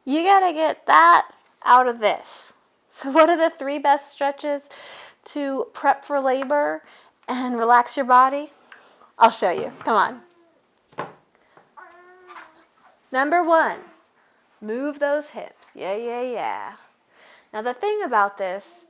You gotta get that out of this. So what are the 3 best stretches to prep for labor and relax your body? I'll show you. Come on. Number 1, move those hips. Yeah, yeah, yeah. Now the thing about this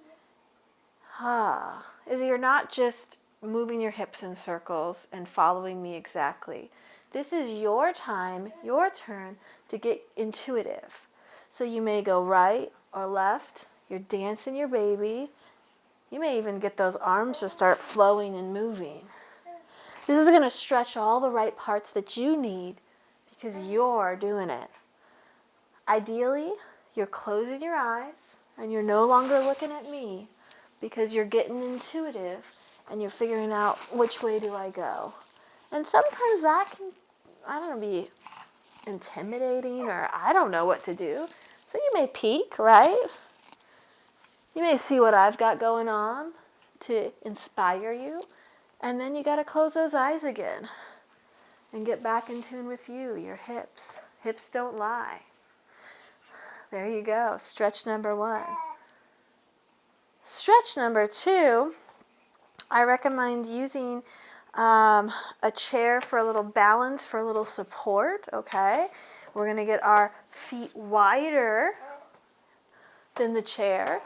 is you're not just moving your hips in circles and following me exactly. This is your time, your turn to get intuitive. So you may go right or left. You're dancing your baby. You may even get those arms to start flowing and moving. This is going to stretch all the right parts that you need because you're doing it. Ideally, you're closing your eyes and you're no longer looking at me because you're getting intuitive and you're figuring out which way do I go. And sometimes that can, be intimidating, or I don't know what to do. So you may peek, right? You may see what I've got going on to inspire you. And then you got to close those eyes again and get back in tune with you, your hips. Hips don't lie. There you go. Stretch number 1. Stretch number 2, I recommend using a chair for a little balance, for a little support, okay? We're going to get our feet wider than the chair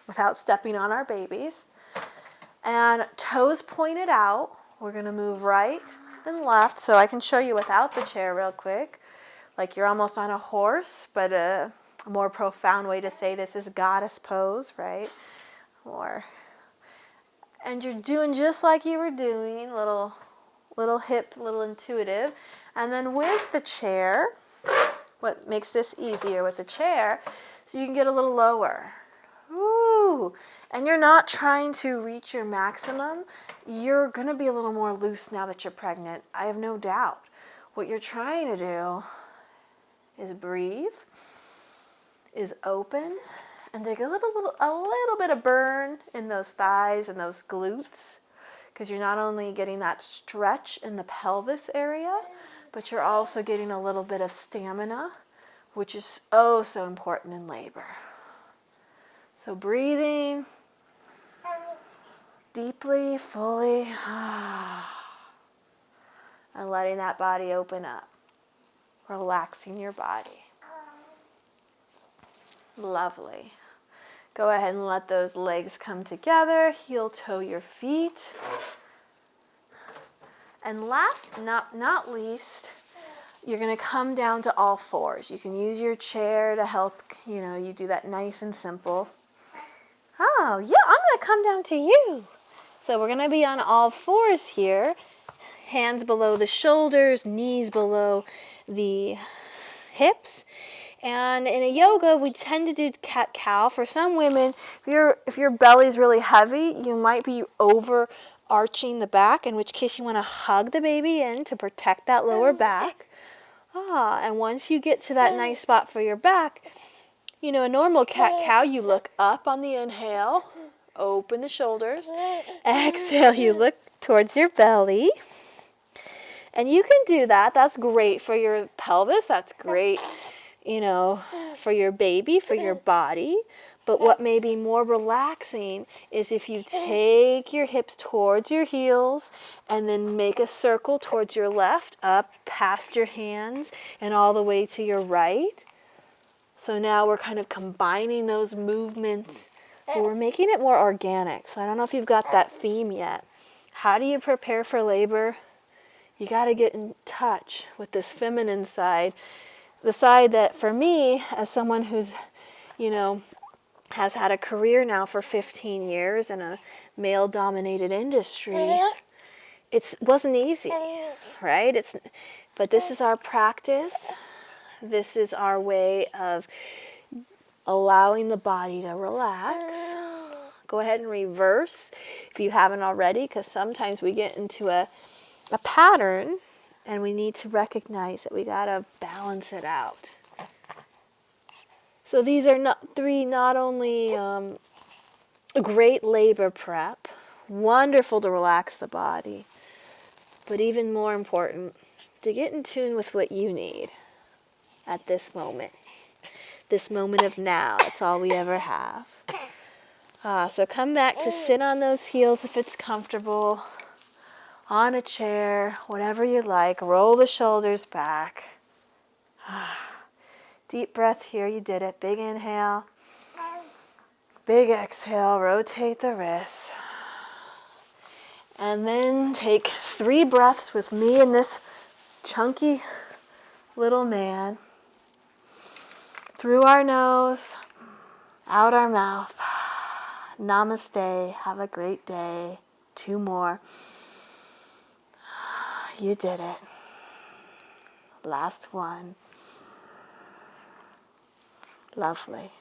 without stepping on our babies. And toes pointed out. We're going to move right and left. So I can show you without the chair real quick. Like you're almost on a horse, but a more profound way to say this is goddess pose, right? And you're doing just like you were doing, little hip, little intuitive. And then with the chair, what makes this easier with the chair, so you can get a little lower. Ooh. And you're not trying to reach your maximum. You're going to be a little more loose now that you're pregnant. I have no doubt. What you're trying to do is breathe, is open, and take a little bit of burn in those thighs and those glutes, because you're not only getting that stretch in the pelvis area, but you're also getting a little bit of stamina, which is oh so important in labor. So breathing deeply, fully, and letting that body open up, relaxing your body. Lovely. Go ahead and let those legs come together, heel toe your feet. And last, not least, you're going to come down to all fours. You can use your chair to help, you do that nice and simple. Oh, yeah, I'm going to come down to you. So we're going to be on all fours here. Hands below the shoulders, knees below the hips. And in a yoga, we tend to do cat-cow. For some women, if your belly's really heavy, you might be overarching the back, in which case you want to hug the baby in to protect that lower back. And once you get to that nice spot for your back, a normal cat-cow, you look up on the inhale, open the shoulders. Exhale, you look towards your belly. And you can do that. That's great for your pelvis. That's great, for your baby, for your body. But what may be more relaxing is if you take your hips towards your heels and then make a circle towards your left, up past your hands and all the way to your right. So now we're kind of combining those movements, but we're making it more organic. So I don't know if you've got that theme yet. How do you prepare for labor? You got to get in touch with this feminine side. The side that, for me, as someone who's, has had a career now for 15 years in a male-dominated industry, it wasn't easy, right? But this is our practice. This is our way of allowing the body to relax. Go ahead and reverse if you haven't already, because sometimes we get into a pattern and we need to recognize that we got to balance it out. So these are not only a great labor prep, wonderful to relax the body, but even more important, to get in tune with what you need at this moment. this moment of now. That's all we ever have. So come back to sit on those heels if it's comfortable, on a chair, whatever you like. Roll the shoulders back. Deep breath here, you did it. Big inhale, big exhale, rotate the wrists. And then take 3 breaths with me and this chunky little man. Through our nose, out our mouth. Namaste. Have a great day. 2 more. You did it. Last one. Lovely.